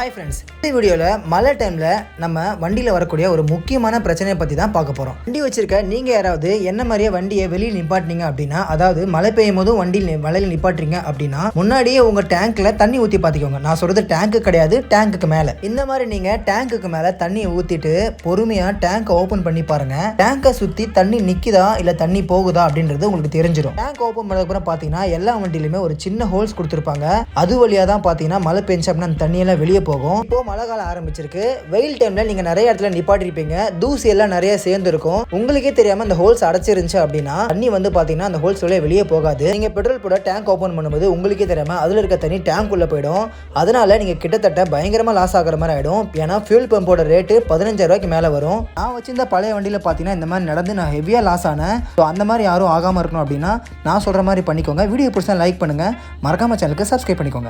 Hi friends, இந்த வீடியோவில் மழை டைமில் நம்ம வண்டியில் வரக்கூடிய ஒரு முக்கியமான பிரச்சனையை பற்றி தான் பார்க்க போகிறோம். வண்டி வச்சிருக்க நீங்கள் யாராவது என்ன மாதிரியே வண்டியை வெளியில் நிப்பாட்டினீங்க அப்படின்னா, அதாவது மழை பெய்யும் போதும் வண்டியில் நிப்பாட்டுறீங்க அப்படின்னா, முன்னாடியே உங்கள் டேங்க்கில் தண்ணி ஊற்றி பார்த்துக்கோங்க. நான் சொல்கிறது டேங்க்கு கிடையாது, டேங்க்குக்கு மேலே. இந்த மாதிரி நீங்கள் டேங்க்குக்கு மேலே தண்ணியை ஊற்றிட்டு பொறுமையாக டேங்கை ஓப்பன் பண்ணி பாருங்கள். டேங்கை சுற்றி தண்ணி நிற்குதா இல்லை தண்ணி போகுதா அப்படின்றது உங்களுக்கு தெரிஞ்சிடும். டேங்க் ஓப்பன் பண்ணதுக்கப்புறம் பார்த்தீங்கன்னா எல்லா வண்டியிலுமே ஒரு சின்ன ஹோல்ஸ் கொடுத்துருப்பாங்க. அது வழியாக தான் பார்த்தீங்கன்னா மழை பெஞ்சு அப்படின்னா அந்த தண்ணியெல்லாம் வெளியே போகும். இப்போ மழை காலம் ஆரம்பிச்சிருக்கு. வெயில் டைம்ல நீங்க நிறைய இடத்துல நிப்பாட்டிருப்பீங்க. தூசி எல்லாம் நிறைய சேர்ந்து இருக்கும். உங்களுக்கே தெரியாம அந்த ஹோல்ஸ் அடைச்சிருந்துச்சு அப்படின்னா தண்ணி வந்து பாத்தீங்கன்னா அந்த ஹோல்ஸ் வழியா வெளியே போகாது. நீங்க பெட்ரோல் போட டேங்க் ஓபன் பண்ணும்போது உங்களுக்கே தெரியாம அதுல இருக்க தண்ணி டேங்க் உள்ள போயிடும். அதனால நீங்க கிட்டத்தட்ட பயங்கரமா லாஸ் ஆகிற மாதிரி ஆயிடும். ஏன்னா ஃபியூல் பம்போட ரேட்டு 15,000 ரூபாய்க்கு மேல வரும். நான் வச்சிருந்த பழைய வண்டியில பாத்தீங்கன்னா இந்த மாதிரி நடந்து நான் ஹெவியா லாஸ் ஆனேன். அந்த மாதிரி யாரும் ஆகாம இருக்கணும் அப்படின்னா நான் சொல்ற மாதிரி பண்ணிக்கோங்க. வீடியோ பிடிச்சா லைக் பண்ணுங்க, மறக்காம சேனலுக்கு சப்ஸ்கிரைப் பண்ணிக்கோங்க.